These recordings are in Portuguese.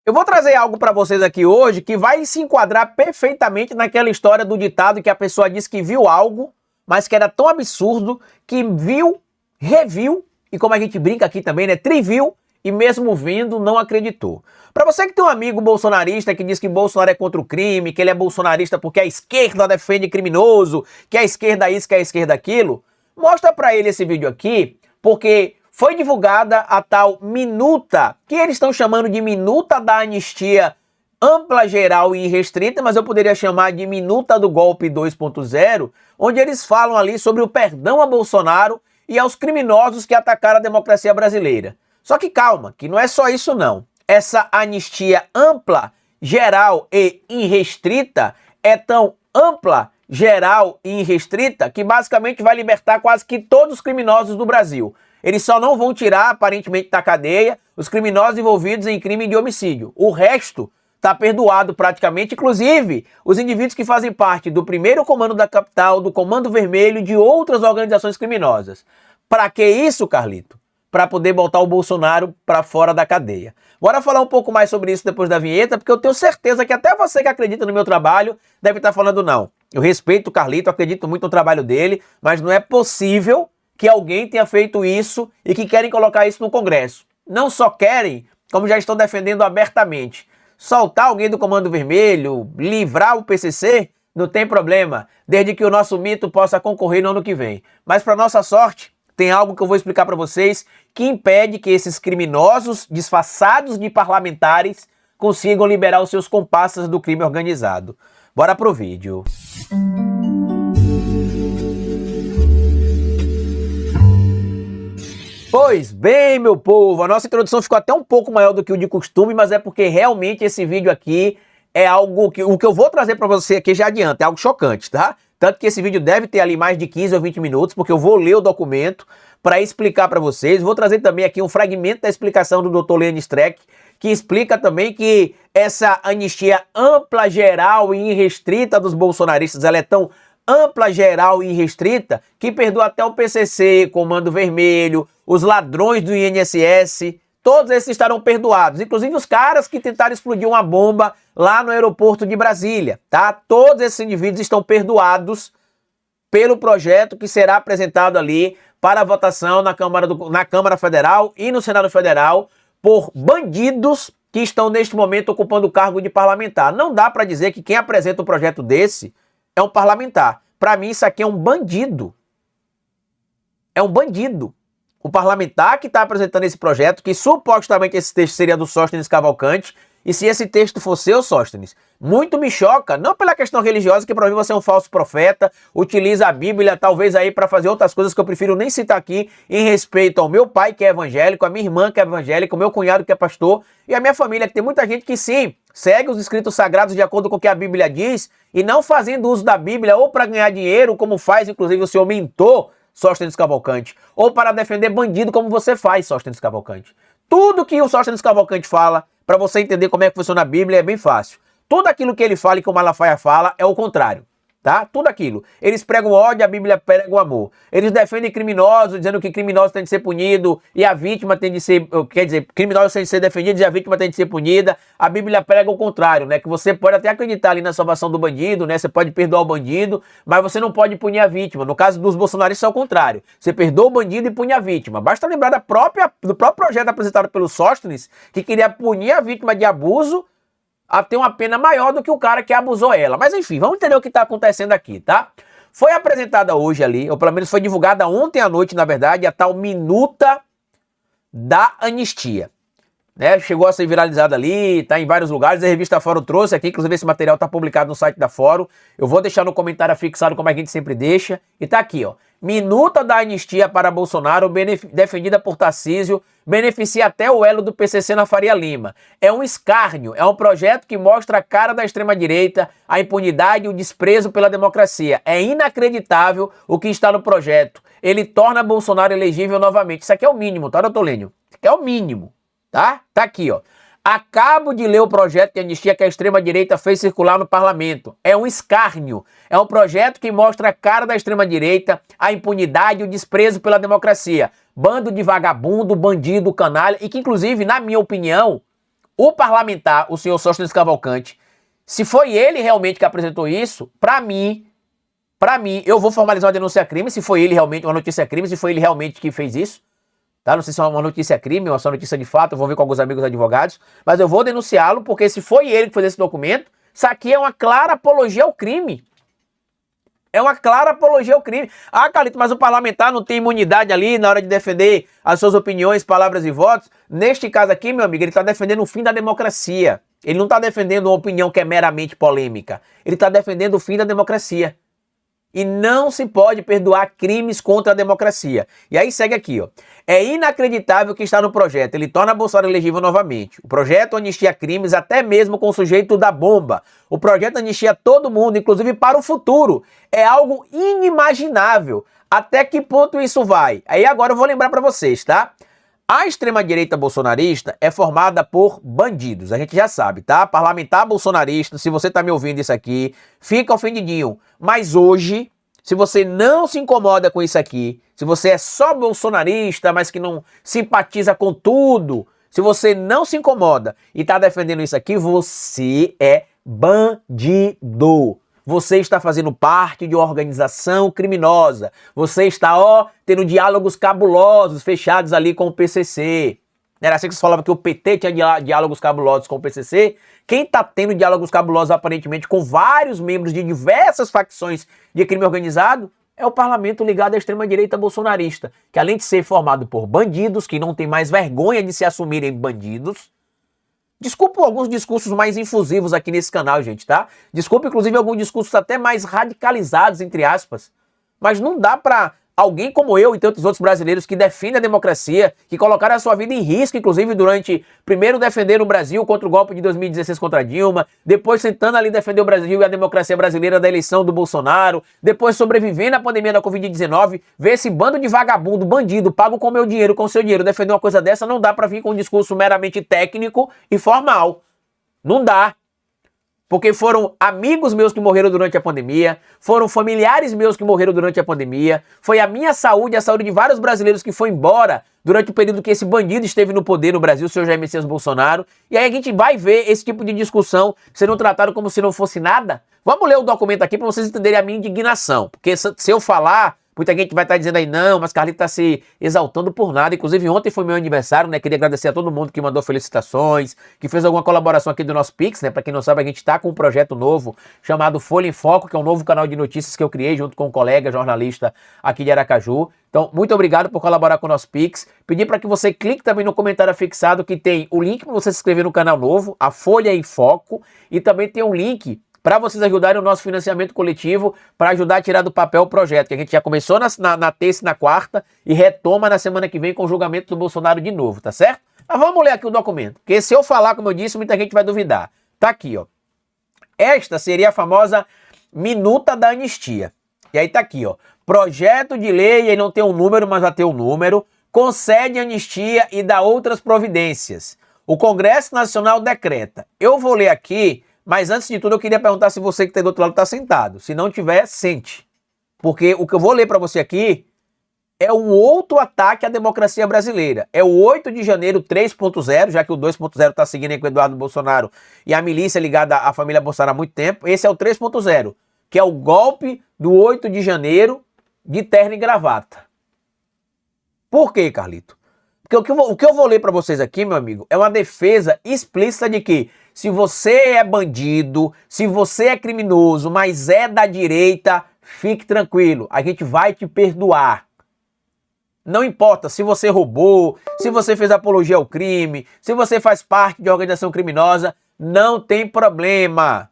Eu vou trazer algo para vocês aqui hoje que vai se enquadrar perfeitamente naquela história do ditado que a pessoa diz que viu algo, mas que era tão absurdo que viu, reviu, e como a gente brinca aqui também, né, triviu, e mesmo vindo não acreditou. Para você que tem um amigo bolsonarista que diz que Bolsonaro é contra o crime, que ele é bolsonarista porque a esquerda defende criminoso, que a esquerda isso, que a esquerda aquilo, mostra para ele esse vídeo aqui, porque foi divulgada a tal minuta, que eles estão chamando de minuta da anistia ampla, geral e irrestrita, mas eu poderia chamar de minuta do golpe 2.0, onde eles falam ali sobre o perdão a Bolsonaro e aos criminosos que atacaram a democracia brasileira. Só que calma, que não é só isso não. Essa anistia ampla, geral e irrestrita é tão ampla, geral e irrestrita que basicamente vai libertar quase que todos os criminosos do Brasil. Eles só não vão tirar, aparentemente, da cadeia os criminosos envolvidos em crime de homicídio. O resto está perdoado praticamente, inclusive os indivíduos que fazem parte do primeiro comando da capital, do Comando Vermelho e de outras organizações criminosas. Para que isso, Carlito? Para poder botar o Bolsonaro para fora da cadeia. Bora falar um pouco mais sobre isso depois da vinheta, porque eu tenho certeza que até você que acredita no meu trabalho deve estar falando não. Eu respeito o Carlito, acredito muito no trabalho dele, mas não é possível que alguém tenha feito isso e que querem colocar isso no Congresso. Não só querem, como já estão defendendo abertamente. Soltar alguém do Comando Vermelho, livrar o PCC, não tem problema, desde que o nosso mito possa concorrer no ano que vem. Mas para nossa sorte, tem algo que eu vou explicar para vocês que impede que esses criminosos disfarçados de parlamentares consigam liberar os seus comparsas do crime organizado. Bora pro vídeo. Pois bem, meu povo, a nossa introdução ficou até um pouco maior do que o de costume, mas é porque realmente esse vídeo aqui é algo que o que eu vou trazer para você aqui já adianta, é algo chocante, tá? Tanto que esse vídeo deve ter ali mais de 15 ou 20 minutos, porque eu vou ler o documento para explicar para vocês. Vou trazer também aqui um fragmento da explicação do Dr. Leandro Streck, que explica também que essa anistia ampla, geral e irrestrita dos bolsonaristas, ela é tão ampla, geral e irrestrita que perdoa até o PCC, Comando Vermelho, os ladrões do INSS, todos esses estarão perdoados, inclusive os caras que tentaram explodir uma bomba lá no aeroporto de Brasília, tá? Todos esses indivíduos estão perdoados pelo projeto que será apresentado ali para votação na Câmara Federal e no Senado Federal por bandidos que estão neste momento ocupando o cargo de parlamentar. Não dá para dizer que quem apresenta um projeto desse é um parlamentar. Para mim isso aqui é um bandido. É um bandido. O parlamentar que está apresentando esse projeto, que supostamente esse texto seria do Sóstenes Cavalcante, e se esse texto for seu, Sóstenes, muito me choca, não pela questão religiosa, que para mim você é um falso profeta, utiliza a Bíblia talvez aí para fazer outras coisas que eu prefiro nem citar aqui, em respeito ao meu pai que é evangélico, a minha irmã que é evangélica, o meu cunhado que é pastor, e a minha família, que tem muita gente que sim, segue os escritos sagrados de acordo com o que a Bíblia diz, e não fazendo uso da Bíblia ou para ganhar dinheiro, como faz inclusive o seu mentor, Sóstenes Cavalcante, ou para defender bandido como você faz, Sóstenes Cavalcante. Tudo que o Sóstenes Cavalcante fala, para você entender como é que funciona a Bíblia, é bem fácil. Tudo aquilo que ele fala e que o Malafaia fala é o contrário, tá? Tudo aquilo. Eles pregam ódio, a Bíblia prega o amor. Eles defendem criminosos, dizendo que criminosos têm de ser punidos e a vítima tem de ser, quer dizer, criminosos têm de ser defendidos e a vítima tem de ser punida. A Bíblia prega o contrário, né? Que você pode até acreditar ali na salvação do bandido, né? Você pode perdoar o bandido, mas você não pode punir a vítima. No caso dos bolsonaristas é o contrário. Você perdoa o bandido e pune a vítima. Basta lembrar do próprio projeto apresentado pelo Sóstenes, que queria punir a vítima de abuso a ter uma pena maior do que o cara que abusou ela. Mas enfim, vamos entender o que está acontecendo aqui, tá? Foi apresentada hoje ali, ou pelo menos foi divulgada ontem à noite, na verdade, a tal minuta da anistia. Né? Chegou a ser viralizada ali, tá em vários lugares, a revista Fórum trouxe aqui, inclusive esse material tá publicado no site da Fórum. Eu vou deixar no comentário fixado como a gente sempre deixa. E tá aqui, ó. Minuta da anistia para Bolsonaro, defendida por Tarcísio, beneficia até o elo do PCC na Faria Lima. É um escárnio, é um projeto que mostra a cara da extrema-direita, a impunidade e o desprezo pela democracia. É inacreditável o que está no projeto. Ele torna Bolsonaro elegível novamente. Isso aqui é o mínimo, tá, doutor Lênio? Isso aqui é o mínimo, tá? Tá aqui, ó. Acabo de ler o projeto de anistia que a extrema-direita fez circular no parlamento. É um escárnio. É um projeto que mostra a cara da extrema-direita, a impunidade e o desprezo pela democracia. Bando de vagabundo, bandido, canalha, e que, inclusive, na minha opinião, o parlamentar, o senhor Sóstenes Cavalcante, se foi ele realmente que apresentou isso, pra mim, eu vou formalizar uma denúncia-crime, se foi ele realmente, uma notícia-crime, se foi ele realmente que fez isso, tá? Não sei se é uma notícia-crime ou se é uma notícia de fato, eu vou ver com alguns amigos advogados, mas eu vou denunciá-lo, porque se foi ele que fez esse documento, isso aqui é uma clara apologia ao crime. É uma clara apologia ao crime. Ah, Carlito, mas o parlamentar não tem imunidade ali na hora de defender as suas opiniões, palavras e votos. Neste caso aqui, meu amigo, ele está defendendo o fim da democracia. Ele não está defendendo uma opinião que é meramente polêmica. Ele está defendendo o fim da democracia. E não se pode perdoar crimes contra a democracia. E aí segue aqui, ó. É inacreditável que está no projeto. Ele torna Bolsonaro elegível novamente. O projeto anistia crimes até mesmo com o sujeito da bomba. O projeto anistia todo mundo, inclusive para o futuro. É algo inimaginável. Até que ponto isso vai? Aí agora eu vou lembrar para vocês, tá? A extrema-direita bolsonarista é formada por bandidos, a gente já sabe, tá? Parlamentar bolsonarista, se você tá me ouvindo isso aqui, fica ofendidinho. Mas hoje, se você não se incomoda com isso aqui, se você é só bolsonarista, mas que não simpatiza com tudo, se você não se incomoda e tá defendendo isso aqui, você é bandido. Você está fazendo parte de uma organização criminosa. Você está, tendo diálogos cabulosos fechados ali com o PCC. Era assim que você falava que o PT tinha diálogos cabulosos com o PCC? Quem está tendo diálogos cabulosos aparentemente com vários membros de diversas facções de crime organizado é o parlamento ligado à extrema-direita bolsonarista, que além de ser formado por bandidos, que não tem mais vergonha de se assumirem bandidos. Desculpa alguns discursos mais infusivos aqui nesse canal, gente, tá? Desculpa, inclusive, alguns discursos até mais radicalizados, entre aspas. Mas não dá pra alguém como eu e tantos outros brasileiros que defendem a democracia, que colocaram a sua vida em risco, inclusive, durante... Primeiro defender o Brasil contra o golpe de 2016 contra Dilma, depois tentando ali defender o Brasil e a democracia brasileira da eleição do Bolsonaro, depois sobrevivendo à pandemia da Covid-19, ver esse bando de vagabundo, bandido, pago com meu dinheiro, com seu dinheiro, defender uma coisa dessa, não dá pra vir com um discurso meramente técnico e formal. Não dá. Porque foram amigos meus que morreram durante a pandemia, foram familiares meus que morreram durante a pandemia, foi a minha saúde, a saúde de vários brasileiros que foi embora durante o período que esse bandido esteve no poder no Brasil, o senhor Jair Messias Bolsonaro. E aí a gente vai ver esse tipo de discussão sendo tratado como se não fosse nada. Vamos ler o documento aqui para vocês entenderem a minha indignação. Porque se eu falar, muita gente vai estar dizendo aí, não, mas Carlito está se exaltando por nada. Inclusive, ontem foi meu aniversário, né? Queria agradecer a todo mundo que mandou felicitações, que fez alguma colaboração aqui do nosso Pix, né? Para quem não sabe, a gente está com um projeto novo chamado Folha em Foco, que é um novo canal de notícias que eu criei junto com um colega jornalista aqui de Aracaju. Então, muito obrigado por colaborar com o nosso Pix. Pedir para que você clique também no comentário fixado que tem o link para você se inscrever no canal novo, a Folha em Foco, e também tem um link para vocês ajudarem o nosso financiamento coletivo, para ajudar a tirar do papel o projeto, que a gente já começou na terça e na quarta e retoma na semana que vem com o julgamento do Bolsonaro de novo, tá certo? Mas vamos ler aqui o documento, porque se eu falar, como eu disse, muita gente vai duvidar. Tá aqui, ó. Esta seria a famosa minuta da anistia. E aí tá aqui, ó. Projeto de lei, e aí não tem um número, mas vai ter um número, concede anistia e dá outras providências. O Congresso Nacional decreta. Eu vou ler aqui. Mas antes de tudo, eu queria perguntar se você que está do outro lado está sentado. Se não tiver, sente. Porque o que eu vou ler para você aqui é um outro ataque à democracia brasileira. É o 8 de janeiro 3.0, já que o 2.0 está seguindo aí com o Eduardo Bolsonaro e a milícia ligada à família Bolsonaro há muito tempo. Esse é o 3.0, que é o golpe do 8 de janeiro de terno e gravata. Por quê, Carlito? Porque o que eu vou ler para vocês aqui, meu amigo, é uma defesa explícita de que se você é bandido, se você é criminoso, mas é da direita, fique tranquilo, a gente vai te perdoar. Não importa se você roubou, se você fez apologia ao crime, se você faz parte de organização criminosa, não tem problema.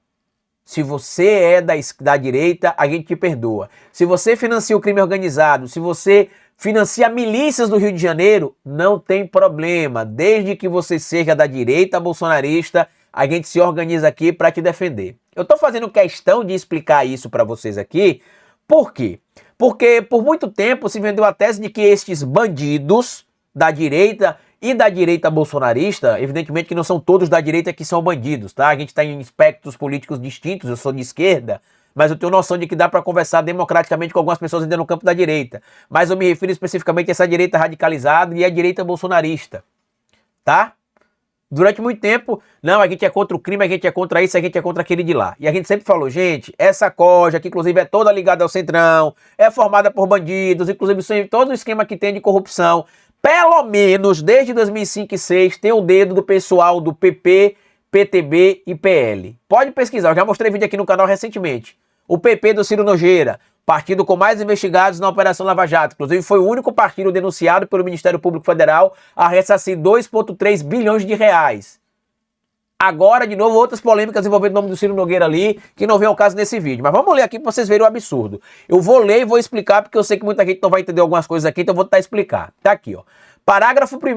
Se você é da direita, a gente te perdoa. Se você financia o crime organizado, se você financia milícias do Rio de Janeiro, não tem problema. Desde que você seja da direita bolsonarista, a gente se organiza aqui para te defender. Eu estou fazendo questão de explicar isso para vocês aqui. Por quê? Porque por muito tempo se vendeu a tese de que estes bandidos da direita e da direita bolsonarista, evidentemente que não são todos da direita que são bandidos, tá? A gente está em espectros políticos distintos, eu sou de esquerda, mas eu tenho noção de que dá para conversar democraticamente com algumas pessoas ainda no campo da direita. Mas eu me refiro especificamente a essa direita radicalizada e a direita bolsonarista, tá? Durante muito tempo, não, a gente é contra o crime, a gente é contra isso, a gente é contra aquele de lá. E a gente sempre falou, gente, essa COJA, que inclusive é toda ligada ao Centrão, é formada por bandidos, inclusive todo o esquema que tem de corrupção, pelo menos desde 2005 e 2006, tem o dedo do pessoal do PP, PTB e PL. Pode pesquisar, eu já mostrei vídeo aqui no canal recentemente. O PP do Ciro Nogueira, partido com mais investigados na Operação Lava Jato. Inclusive, foi o único partido denunciado pelo Ministério Público Federal a ressarcir 2,3 bilhões de reais. Agora, de novo, outras polêmicas envolvendo o nome do Ciro Nogueira ali, que não vem ao caso nesse vídeo. Mas vamos ler aqui para vocês verem o absurdo. Eu vou ler e vou explicar, porque eu sei que muita gente não vai entender algumas coisas aqui, então eu vou tentar explicar. Tá aqui, ó.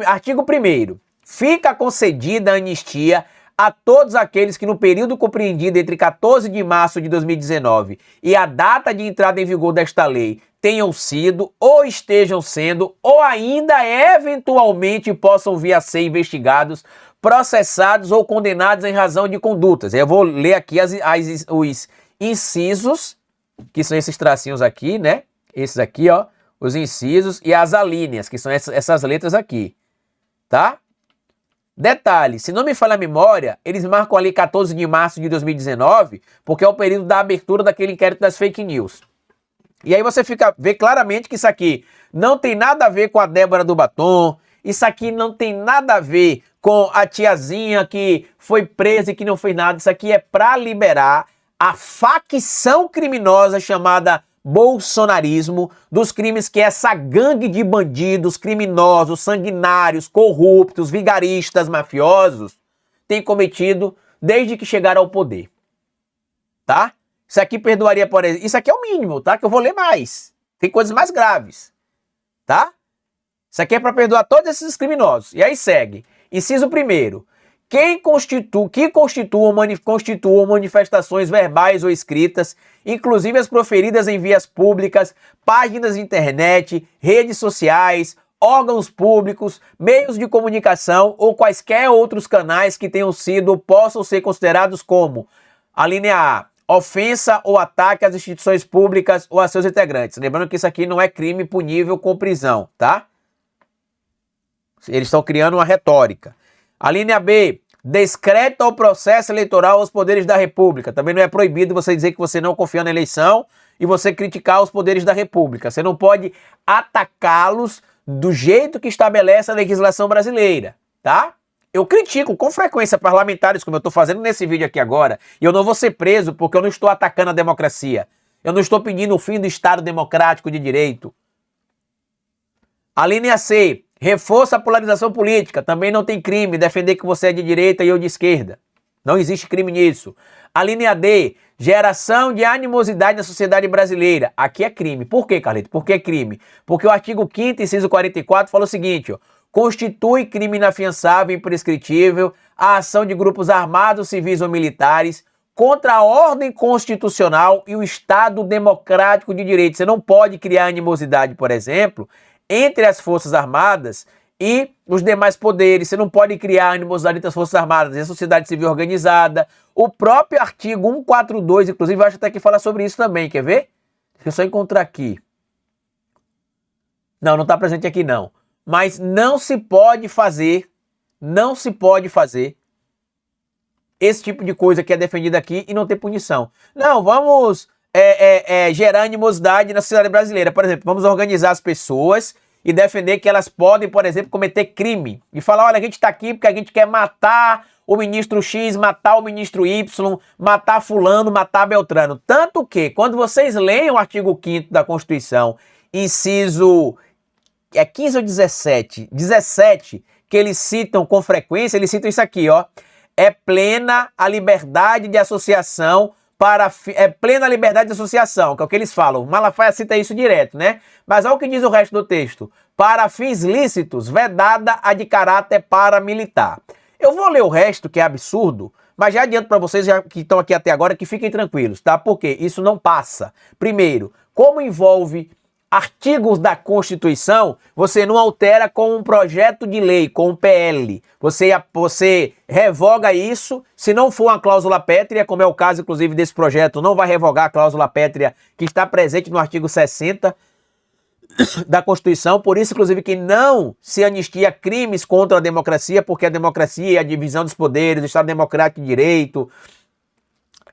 Artigo 1º. Fica concedida a anistia a todos aqueles que no período compreendido entre 14 de março de 2019 e a data de entrada em vigor desta lei tenham sido, ou estejam sendo, ou ainda eventualmente possam vir a ser investigados, processados ou condenados em razão de condutas. Eu vou ler aqui os incisos, que são esses tracinhos aqui, né? Esses aqui, ó, os incisos, e as alíneas, que são essas letras aqui, tá? Detalhe, se não me falha a memória, eles marcam ali 14 de março de 2019, porque é o período da abertura daquele inquérito das fake news. E aí você vê claramente que isso aqui não tem nada a ver com a Débora do Batom, isso aqui não tem nada a ver com a tiazinha que foi presa e que não fez nada, isso aqui é para liberar a facção criminosa chamada bolsonarismo, dos crimes que essa gangue de bandidos, criminosos, sanguinários, corruptos, vigaristas, mafiosos tem cometido desde que chegaram ao poder, tá? Isso aqui perdoaria, por exemplo, isso aqui é o mínimo, tá? Que eu vou ler mais, tem coisas mais graves, tá? Isso aqui é para perdoar todos esses criminosos. E aí segue, inciso 1º, que constituam manifestações verbais ou escritas, inclusive as proferidas em vias públicas, páginas de internet, redes sociais, órgãos públicos, meios de comunicação ou quaisquer outros canais que tenham sido ou possam ser considerados como, a linha A, ofensa ou ataque às instituições públicas ou a seus integrantes. Lembrando que isso aqui não é crime punível com prisão, tá? Eles estão criando uma retórica. A linha B, descrédito ao processo eleitoral aos poderes da República. Também não é proibido você dizer que você não confia na eleição e você criticar os poderes da República. Você não pode atacá-los do jeito que estabelece a legislação brasileira, tá? Eu critico com frequência parlamentares, como eu estou fazendo nesse vídeo aqui agora, e eu não vou ser preso porque eu não estou atacando a democracia. Eu não estou pedindo o fim do Estado democrático de direito. A linha C, reforça a polarização política. Também não tem crime defender que você é de direita e eu de esquerda. Não existe crime nisso. A linha D, geração de animosidade na sociedade brasileira. Aqui é crime. Por quê, Carlito? Por que é crime? Porque o artigo 5º, inciso 44, fala o seguinte, ó. Constitui crime inafiançável e imprescritível a ação de grupos armados, civis ou militares contra a ordem constitucional e o Estado democrático de direito. Você não pode criar animosidade, por exemplo, entre as Forças Armadas e os demais poderes. Você não pode criar animosidade entre as Forças Armadas e a sociedade civil organizada. O próprio artigo 142, inclusive, eu acho até que fala sobre isso também. Quer ver? Deixa eu só encontrar aqui. Não está presente aqui não. Mas não se pode fazer esse tipo de coisa que é defendida aqui e não ter punição. Não, vamos gerar animosidade na sociedade brasileira. Por exemplo, vamos organizar as pessoas e defender que elas podem, por exemplo, cometer crime. E falar, olha, a gente está aqui porque a gente quer matar o ministro X, matar o ministro Y, matar fulano, matar Beltrano. Tanto que, quando vocês leem o artigo 5º da Constituição, inciso 15 ou 17, que eles citam com frequência, eles citam isso aqui, ó. É plena a liberdade de associação plena liberdade de associação, que é o que eles falam. Malafaia cita isso direto, né? Mas olha o que diz o resto do texto. Para fins lícitos, vedada a de caráter paramilitar. Eu vou ler o resto, que é absurdo, mas já adianto para vocês que estão aqui até agora que fiquem tranquilos, tá? Porque isso não passa. Primeiro, como envolve artigos da Constituição, você não altera com um projeto de lei, com um PL. Você revoga isso, se não for uma cláusula pétrea, como é o caso, inclusive, desse projeto, não vai revogar a cláusula pétrea que está presente no artigo 60 da Constituição, por isso, inclusive, que não se anistia crimes contra a democracia, porque a democracia, a divisão dos poderes, o Estado Democrático de Direito,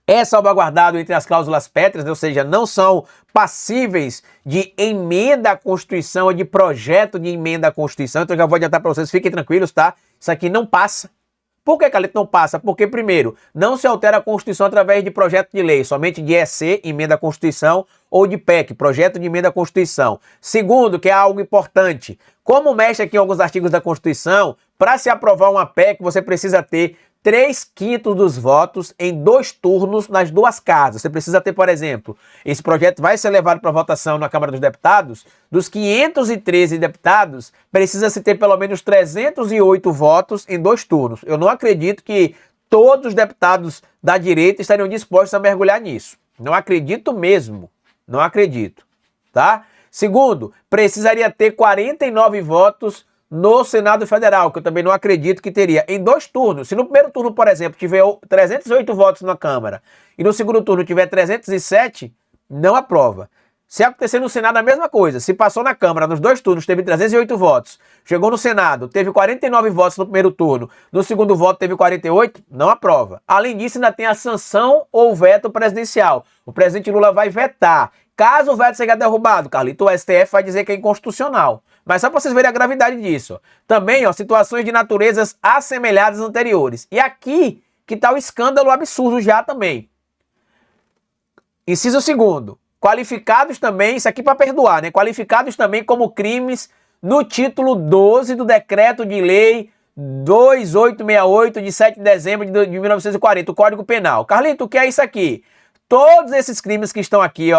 é salvaguardado entre as cláusulas pétreas, né? Ou seja, não são passíveis de emenda à Constituição ou de projeto de emenda à Constituição. Então, eu já vou adiantar para vocês, fiquem tranquilos, tá? Isso aqui não passa. Por que, Carlito, não passa? Porque, primeiro, não se altera a Constituição através de projeto de lei, somente de EC, emenda à Constituição, ou de PEC, projeto de emenda à Constituição. Segundo, que é algo importante, como mexe aqui em alguns artigos da Constituição, para se aprovar uma PEC, você precisa ter 3/5 dos votos em 2 turnos nas 2 casas. Você precisa ter, por exemplo, esse projeto vai ser levado para votação na Câmara dos Deputados, dos 513 deputados, precisa-se ter pelo menos 308 votos em 2 turnos. Eu não acredito que todos os deputados da direita estariam dispostos a mergulhar nisso. Não acredito mesmo. Não acredito, tá? Segundo, precisaria ter 49 votos no Senado Federal, que eu também não acredito que teria, em 2 turnos. Se no primeiro turno, por exemplo, tiver 308 votos na Câmara e no segundo turno tiver 307, não aprova. Se acontecer no Senado a mesma coisa, se passou na Câmara nos 2 turnos, teve 308 votos, chegou no Senado, teve 49 votos no primeiro turno, no segundo voto teve 48, não aprova. Além disso, ainda tem a sanção ou veto presidencial. O presidente Lula vai vetar. Caso o veto seja derrubado, Carlito, o STF vai dizer que é inconstitucional. Mas só para vocês verem a gravidade disso. Também, situações de naturezas assemelhadas às anteriores. E aqui que está o escândalo absurdo já também. Inciso 2º. Qualificados também, isso aqui para perdoar, né? Qualificados também como crimes no título 12 do Decreto de Lei 2868, de 7 de dezembro de 1940, o Código Penal. Carlito, o que é isso aqui? Todos esses crimes que estão aqui,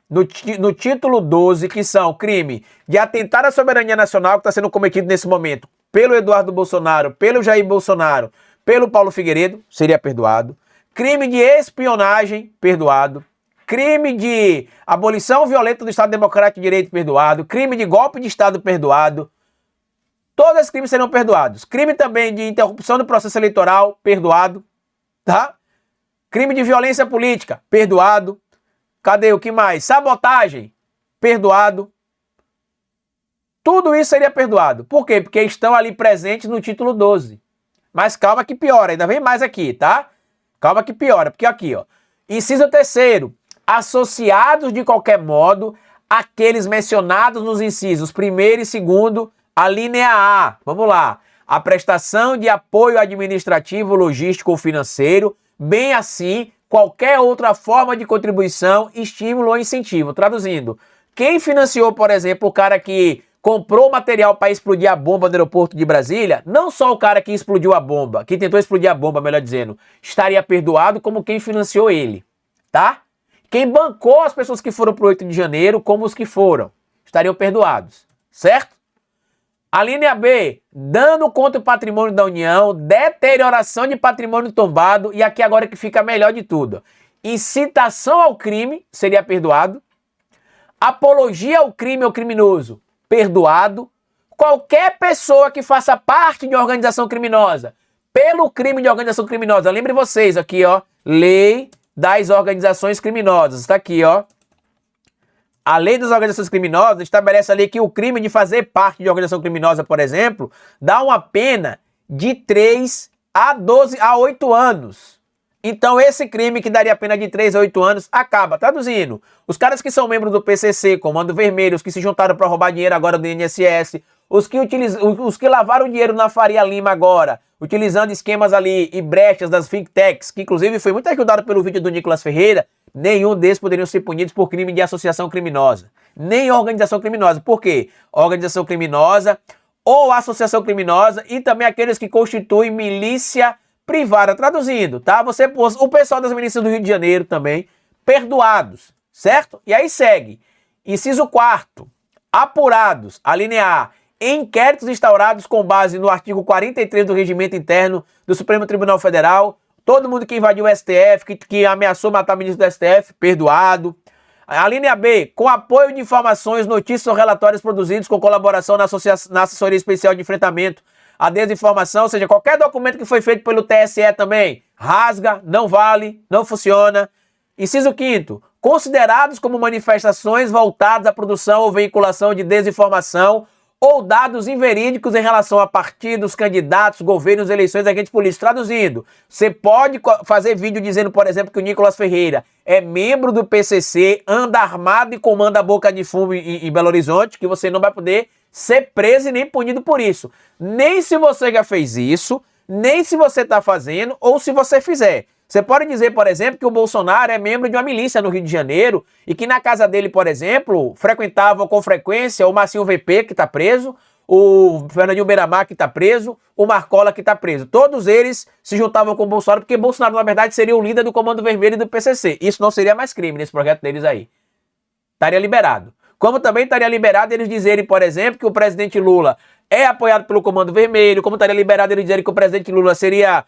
no título 12, que são crime de atentar à soberania nacional, que está sendo cometido nesse momento pelo Eduardo Bolsonaro, pelo Jair Bolsonaro, pelo Paulo Figueiredo, seria perdoado. Crime de espionagem, perdoado. Crime de abolição violenta do Estado Democrático de Direito, perdoado. Crime de golpe de Estado, perdoado. Todos esses crimes serão perdoados. Crime também de interrupção do processo eleitoral, perdoado. Tá? Crime de violência política, perdoado. Cadê o que mais? Sabotagem, perdoado. Tudo isso seria perdoado. Por quê? Porque estão ali presentes no título 12. Mas calma que piora, ainda vem mais aqui, tá? Calma que piora, porque aqui, Inciso 3º. Associados de qualquer modo àqueles mencionados nos incisos 1º e 2º, a linha A. Vamos lá. A prestação de apoio administrativo, logístico ou financeiro, bem assim qualquer outra forma de contribuição, estímulo ou incentivo. Traduzindo, quem financiou, por exemplo, o cara que comprou material para explodir a bomba no aeroporto de Brasília, não só o cara que explodiu a bomba, que tentou explodir a bomba, melhor dizendo, estaria perdoado como quem financiou ele, tá? Quem bancou as pessoas que foram para o 8 de janeiro, como os que foram, estariam perdoados, certo? A linha B, dano contra o patrimônio da União, deterioração de patrimônio tombado, e aqui agora que fica melhor de tudo. Incitação ao crime, seria perdoado. Apologia ao crime ou criminoso, perdoado. Qualquer pessoa que faça parte de uma organização criminosa, pelo crime de organização criminosa, lembre vocês aqui, Lei das Organizações Criminosas, está aqui, A Lei das Organizações Criminosas estabelece ali que o crime de fazer parte de organização criminosa, por exemplo, dá uma pena de 3 a 8 anos. Então esse crime que daria pena de 3 a 8 anos acaba. Traduzindo, os caras que são membros do PCC, Comando Vermelho, os que se juntaram para roubar dinheiro agora do INSS, os que lavaram dinheiro na Faria Lima agora, utilizando esquemas ali e brechas das think techs, que inclusive foi muito ajudado pelo vídeo do Nicolas Ferreira, nenhum desses poderiam ser punidos por crime de associação criminosa. Nem organização criminosa. Por quê? Organização criminosa ou associação criminosa e também aqueles que constituem milícia privada. Traduzindo, tá? O pessoal das milícias do Rio de Janeiro também, perdoados, certo? E aí segue. Inciso 4º. Apurados, a linha A, inquéritos instaurados com base no artigo 43 do Regimento Interno do Supremo Tribunal Federal. Todo mundo que invadiu o STF, que ameaçou matar o ministro do STF, perdoado. A linha B, com apoio de informações, notícias ou relatórios produzidos com colaboração na Assessoria Especial de Enfrentamento à Desinformação, ou seja, qualquer documento que foi feito pelo TSE também, rasga, não vale, não funciona. Inciso 5º, considerados como manifestações voltadas à produção ou veiculação de desinformação ou dados inverídicos em relação a partidos, candidatos, governos, eleições, agentes políticos. Traduzindo, você pode fazer vídeo dizendo, por exemplo, que o Nicolas Ferreira é membro do PCC, anda armado e comanda a boca de fumo em Belo Horizonte, que você não vai poder ser preso e nem punido por isso. Nem se você já fez isso, nem se você está fazendo ou se você fizer. Você pode dizer, por exemplo, que o Bolsonaro é membro de uma milícia no Rio de Janeiro e que na casa dele, por exemplo, frequentavam com frequência o Marcinho VP, que está preso, o Fernandinho Beiramar, que está preso, o Marcola, que está preso. Todos eles se juntavam com o Bolsonaro porque Bolsonaro, na verdade, seria o líder do Comando Vermelho e do PCC. Isso não seria mais crime nesse projeto deles aí. Estaria liberado. Como também estaria liberado eles dizerem, por exemplo, que o presidente Lula é apoiado pelo Comando Vermelho, como estaria liberado eles dizerem que o presidente Lula seria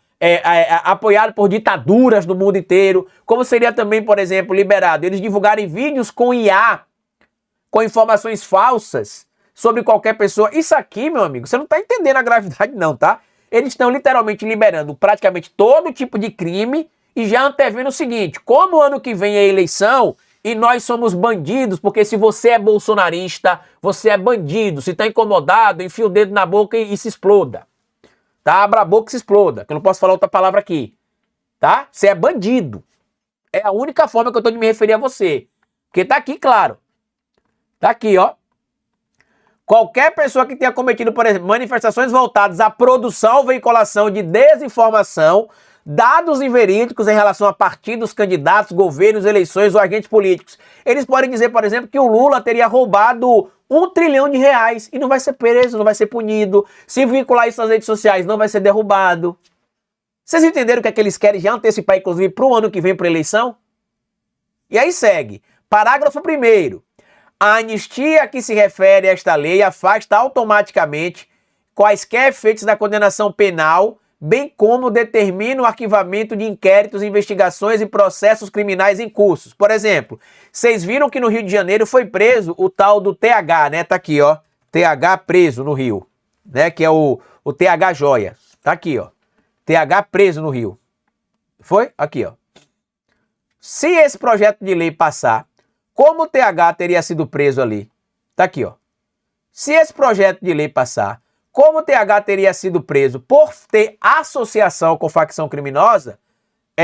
apoiado por ditaduras no mundo inteiro, como seria também, por exemplo, liberado eles divulgarem vídeos com IA, com informações falsas sobre qualquer pessoa. Isso aqui, meu amigo, você não está entendendo a gravidade não, tá? Eles estão literalmente liberando praticamente todo tipo de crime e já antevendo o seguinte: como o ano que vem é eleição e nós somos bandidos, porque se você é bolsonarista, você é bandido. Se está incomodado, enfia o dedo na boca e se exploda. Tá? Abra a boca e se exploda, que eu não posso falar outra palavra aqui. Tá? Você é bandido. É a única forma que eu estou de me referir a você. Porque tá aqui, claro. Tá aqui, ó. Qualquer pessoa que tenha cometido, por exemplo, manifestações voltadas à produção ou veiculação de desinformação, dados inverídicos em relação a partidos, candidatos, governos, eleições ou agentes políticos. Eles podem dizer, por exemplo, que o Lula teria roubado R$1 trilhão e não vai ser preso, não vai ser punido. Se vincular isso nas redes sociais, não vai ser derrubado. Vocês entenderam o que é que eles querem já antecipar, inclusive, para o ano que vem para a eleição? E aí segue. Parágrafo 1º. A anistia a que se refere a esta lei afasta automaticamente quaisquer efeitos da condenação penal, bem como determina o arquivamento de inquéritos, investigações e processos criminais em cursos. Por exemplo, vocês viram que no Rio de Janeiro foi preso o tal do TH, né? Tá aqui, ó. TH preso no Rio, né? Que é o TH Joia. Tá aqui, ó. TH preso no Rio. Foi? Aqui, ó. Se esse projeto de lei passar, como o TH teria sido preso ali? Tá aqui, ó. Se esse projeto de lei passar, como o TH teria sido preso por ter associação com facção criminosa,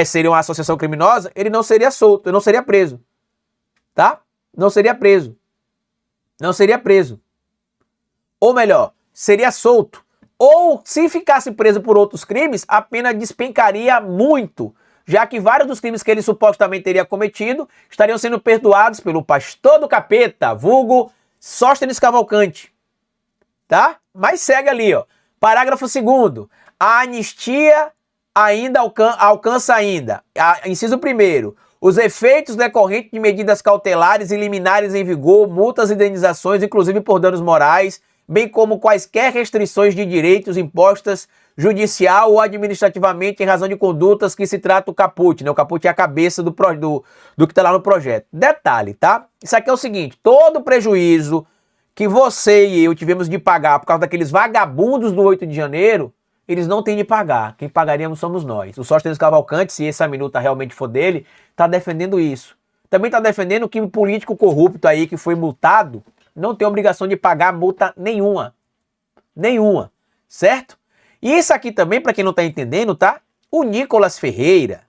seria uma associação criminosa, ele não seria solto, não seria preso. Tá? Não seria preso. Não seria preso. Ou melhor, seria solto. Ou, se ficasse preso por outros crimes, a pena despencaria muito, já que vários dos crimes que ele supostamente teria cometido estariam sendo perdoados pelo pastor do capeta, vulgo Sóstenes Cavalcante. Tá? Mas segue ali, ó. Parágrafo 2º. A anistia ainda alcança ainda. Inciso 1º. Os efeitos decorrentes de medidas cautelares e liminares em vigor, multas e indenizações, inclusive por danos morais, bem como quaisquer restrições de direitos impostas judicial ou administrativamente em razão de condutas que se trata o caput, né? O caput é a cabeça do que está lá no projeto. Detalhe, tá? Isso aqui é o seguinte: todo prejuízo que você e eu tivemos de pagar por causa daqueles vagabundos do 8 de janeiro, eles não têm de pagar. Quem pagaríamos somos nós. O Sóstenes Cavalcante, se essa minuta realmente for dele, está defendendo isso. Também está defendendo que o político corrupto aí que foi multado não tem obrigação de pagar multa nenhuma. Nenhuma. Certo? E isso aqui também, para quem não está entendendo, tá? O Nicolas Ferreira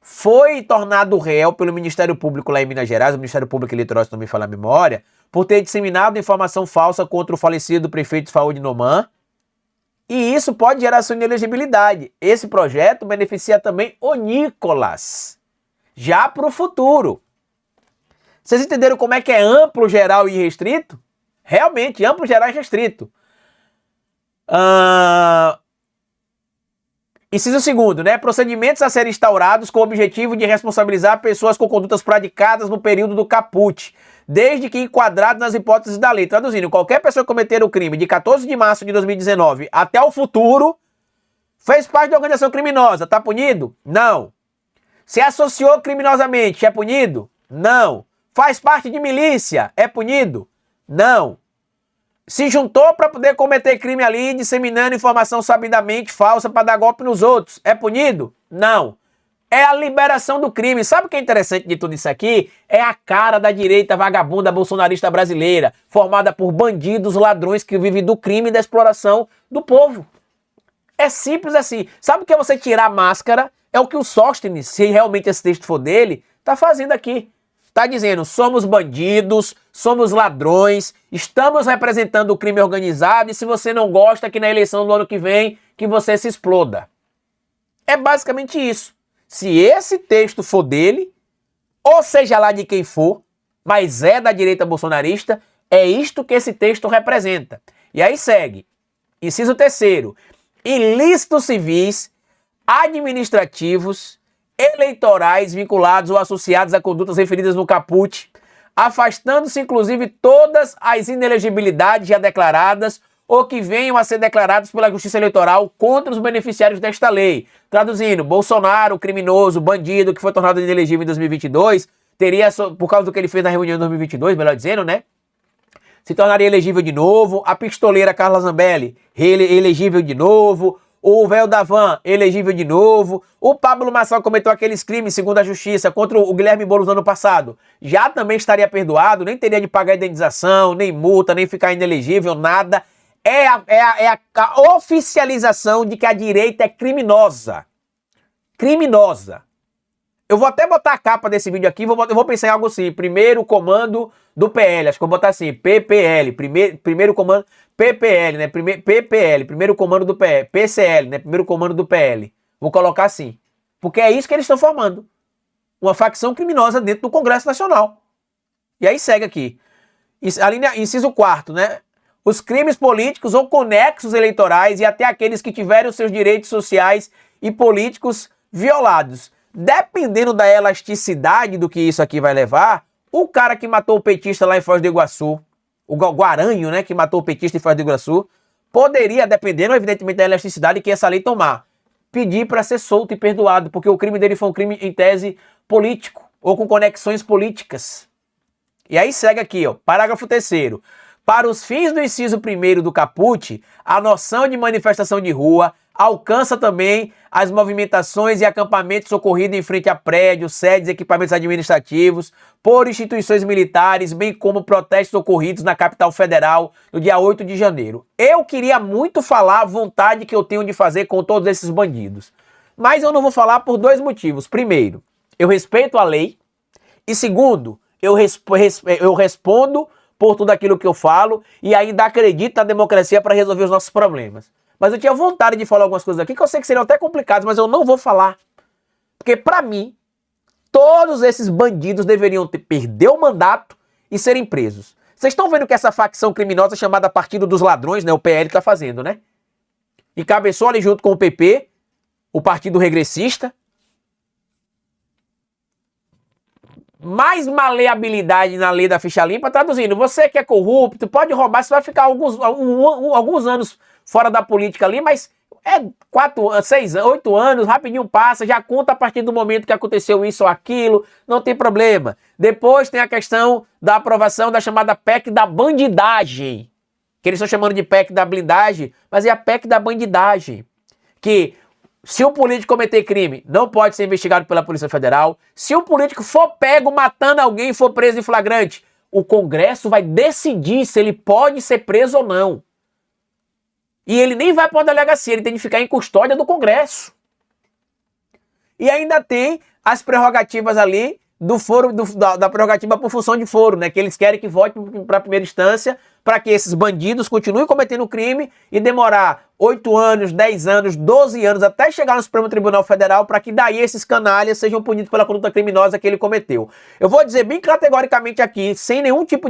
foi tornado réu pelo Ministério Público lá em Minas Gerais, o Ministério Público Eleitoral, se não me falar a memória, por ter disseminado informação falsa contra o falecido prefeito Faúde Noman. E isso pode gerar sua inelegibilidade. Esse projeto beneficia também o Nicolas, já para o futuro. Vocês entenderam como é que é amplo, geral e restrito? Realmente, amplo, geral e restrito. Inciso 2º, né? Procedimentos a serem instaurados com o objetivo de responsabilizar pessoas com condutas praticadas no período do caput, desde que enquadrado nas hipóteses da lei. Traduzindo, qualquer pessoa que cometer o crime de 14 de março de 2019 até o futuro fez parte de organização criminosa. Tá punido? Não. Se associou criminosamente, é punido? Não. Faz parte de milícia, é punido? Não. Se juntou para poder cometer crime ali, disseminando informação sabidamente falsa para dar golpe nos outros, é punido? Não. é a liberação do crime. Sabe o que é interessante de tudo isso aqui? É a cara da direita vagabunda bolsonarista brasileira, formada por bandidos, ladrões que vivem do crime e da exploração do povo. É simples assim. Sabe o que é você tirar a máscara? É o que o Sóstenes, se realmente esse texto for dele, está fazendo aqui. Está dizendo, somos bandidos, somos ladrões, estamos representando o crime organizado e se você não gosta que na eleição do ano que vem, que você se exploda. É basicamente isso. Se esse texto for dele, ou seja lá de quem for, mas é da direita bolsonarista, é isto que esse texto representa. E aí segue. Inciso 3º. Ilícitos civis, administrativos, eleitorais vinculados ou associados a condutas referidas no caput, afastando-se inclusive todas as inelegibilidades já declaradas ou que venham a ser declarados pela Justiça Eleitoral contra os beneficiários desta lei. Traduzindo, Bolsonaro, criminoso, bandido, que foi tornado inelegível em 2022, teria, por causa do que ele fez na reunião de 2022, melhor dizendo, né? Se tornaria elegível de novo. A pistoleira Carla Zambelli, elegível de novo. O véu da van, elegível de novo. O Pablo Marçal cometeu aqueles crimes, segundo a Justiça, contra o Guilherme Boulos no ano passado. Já também estaria perdoado, nem teria de pagar indenização, nem multa, nem ficar inelegível, nada. É a oficialização de que a direita é criminosa. Criminosa. Eu vou até botar a capa desse vídeo aqui, eu vou pensar em algo assim, primeiro comando do PL, acho que eu vou botar assim, PPL, primeiro comando, PPL, né, PPL, primeiro comando do PL, PCL, né, primeiro comando do PL. Vou colocar assim, porque é isso que eles estão formando, uma facção criminosa dentro do Congresso Nacional. E aí segue aqui, inciso 4º, né, os crimes políticos ou conexos eleitorais e até aqueles que tiverem os seus direitos sociais e políticos violados. Dependendo da elasticidade do que isso aqui vai levar, o cara que matou o petista lá em Foz do Iguaçu, o Guaranho, né, que matou o petista em Foz do Iguaçu, poderia, dependendo evidentemente da elasticidade que essa lei tomar, pedir para ser solto e perdoado, porque o crime dele foi um crime em tese político, ou com conexões políticas. E aí segue aqui, ó, parágrafo 3º. Para os fins do inciso 1º do caput, a noção de manifestação de rua alcança também as movimentações e acampamentos ocorridos em frente a prédios, sedes e equipamentos administrativos, por instituições militares, bem como protestos ocorridos na capital federal no dia 8 de janeiro. Eu queria muito falar a vontade que eu tenho de fazer com todos esses bandidos, mas eu não vou falar por 2 motivos. Primeiro, eu respeito a lei, e segundo, eu respondo por tudo aquilo que eu falo e ainda acredito na democracia para resolver os nossos problemas. Mas eu tinha vontade de falar algumas coisas aqui que eu sei que seriam até complicadas, mas eu não vou falar. Porque para mim, todos esses bandidos deveriam perder o mandato e serem presos. Vocês estão vendo que essa facção criminosa chamada Partido dos Ladrões, né, o PL está fazendo, né? Encabeçou ali junto com o PP, o Partido Regressista. Mais maleabilidade na lei da ficha limpa, traduzindo, você que é corrupto, pode roubar, você vai ficar alguns anos fora da política ali, mas 4, 6, 8 anos, rapidinho passa, já conta a partir do momento que aconteceu isso ou aquilo, não tem problema. Depois tem a questão da aprovação da chamada PEC da bandidagem, que eles estão chamando de PEC da blindagem, mas é a PEC da bandidagem, que se o político cometer crime, não pode ser investigado pela Polícia Federal. Se o político for pego matando alguém e for preso em flagrante, o Congresso vai decidir se ele pode ser preso ou não. E ele nem vai para uma delegacia, ele tem de ficar em custódia do Congresso. E ainda tem as prerrogativas ali do foro, da prerrogativa por função de foro, né? Que eles querem que vote para a primeira instância para que esses bandidos continuem cometendo crime e demorar 8 anos, 10 anos, 12 anos até chegar no Supremo Tribunal Federal para que daí esses canalhas sejam punidos pela conduta criminosa que ele cometeu. Eu vou dizer bem categoricamente aqui, sem nenhum tipo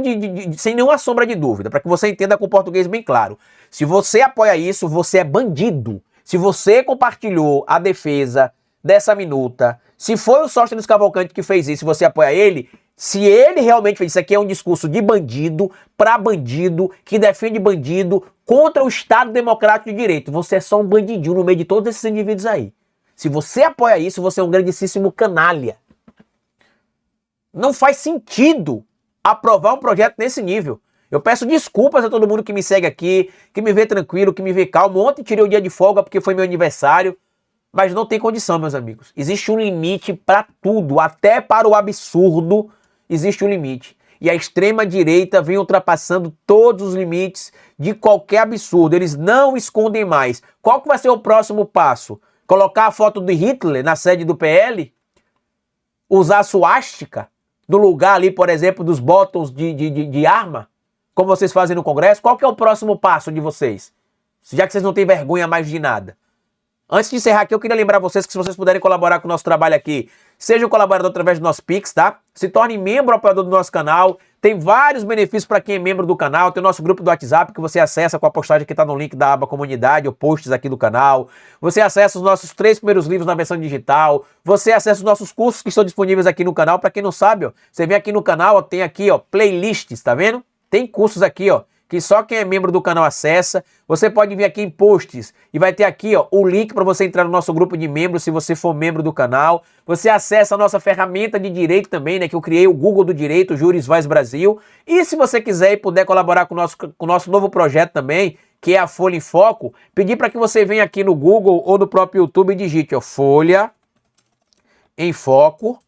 sem nenhuma sombra de dúvida, para que você entenda com português bem claro. Se você apoia isso, você é bandido. Se você compartilhou a defesa dessa minuta, se foi o Sóstenes Cavalcante que fez isso, você apoia ele, se ele realmente fez isso aqui, é um discurso de bandido, pra bandido, que defende bandido contra o Estado Democrático de Direito. Você é só um bandidinho no meio de todos esses indivíduos aí. Se você apoia isso, você é um grandíssimo canalha. Não faz sentido aprovar um projeto nesse nível. Eu peço desculpas a todo mundo que me segue aqui, que me vê tranquilo, que me vê calmo. Ontem tirei o dia de folga porque foi meu aniversário. Mas não tem condição, meus amigos. Existe um limite para tudo, até para o absurdo existe um limite. E a extrema-direita vem ultrapassando todos os limites de qualquer absurdo. Eles não escondem mais. Qual que vai ser o próximo passo? Colocar a foto de Hitler na sede do PL? Usar a suástica no lugar ali, por exemplo, dos botões de arma? Como vocês fazem no Congresso? Qual que é o próximo passo de vocês? Já que vocês não têm vergonha mais de nada. Antes de encerrar aqui, eu queria lembrar vocês que se vocês puderem colaborar com o nosso trabalho aqui, seja um colaborador através do nosso Pix, tá? Se torne membro apoiador do nosso canal. Tem vários benefícios para quem é membro do canal. Tem o nosso grupo do WhatsApp que você acessa com a postagem que está no link da aba comunidade ou posts aqui do canal. Você acessa os nossos 3 primeiros livros na versão digital. Você acessa os nossos cursos que estão disponíveis aqui no canal. Para quem não sabe, ó, você vem aqui no canal, ó, tem aqui, ó, playlists, tá vendo? Tem cursos aqui, ó, que só quem é membro do canal acessa. Você pode vir aqui em posts e vai ter aqui, ó, o link para você entrar no nosso grupo de membros se você for membro do canal. Você acessa a nossa ferramenta de direito também, né, que eu criei, o Google do Direito, o Juris Vaz Brasil. E se você quiser e puder colaborar com o nosso novo projeto também, que é a Folha em Foco, pedir para que você venha aqui no Google ou no próprio YouTube e digite, ó, Folha em Foco,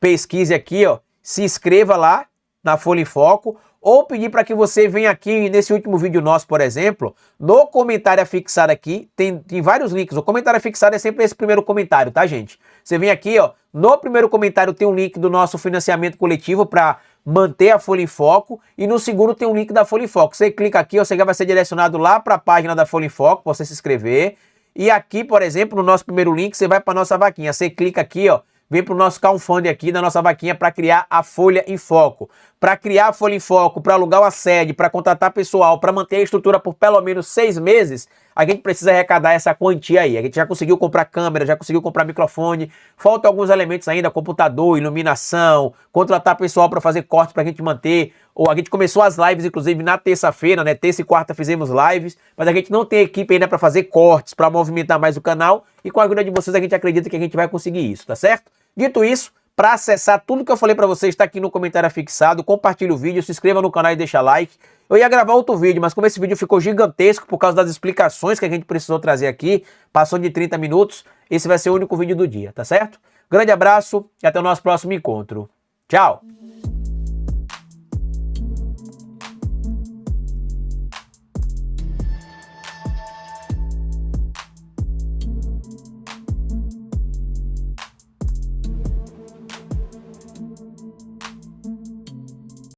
pesquise aqui, ó, se inscreva lá na Folha em Foco, ou pedir para que você venha aqui nesse último vídeo nosso, por exemplo, no comentário afixado aqui, tem vários links. O comentário afixado é sempre esse primeiro comentário, tá, gente? Você vem aqui, ó, no primeiro comentário tem um link do nosso financiamento coletivo para manter a Folha em Foco, e no segundo tem um link da Folha em Foco. Você clica aqui, ó, você vai ser direcionado lá para a página da Folha em Foco, para você se inscrever. E aqui, por exemplo, no nosso primeiro link, você vai para nossa vaquinha. Você clica aqui, ó, vem para o nosso crowdfunding aqui da nossa vaquinha para criar a Folha em Foco. Para criar a Folha em Foco, para alugar uma sede, para contratar pessoal, para manter a estrutura por pelo menos 6 meses, a gente precisa arrecadar essa quantia aí. A gente já conseguiu comprar câmera, já conseguiu comprar microfone, faltam alguns elementos ainda, computador, iluminação, contratar pessoal para fazer cortes para a gente manter. Ou a gente começou as lives, inclusive, na terça-feira, né? Terça e quarta fizemos lives, mas a gente não tem equipe ainda para fazer cortes, para movimentar mais o canal, e com a ajuda de vocês a gente acredita que a gente vai conseguir isso, tá certo? Dito isso, para acessar tudo que eu falei para vocês, está aqui no comentário afixado, compartilhe o vídeo, se inscreva no canal e deixa like. Eu ia gravar outro vídeo, mas como esse vídeo ficou gigantesco por causa das explicações que a gente precisou trazer aqui, passou de 30 minutos, esse vai ser o único vídeo do dia, tá certo? Grande abraço e até o nosso próximo encontro. Tchau!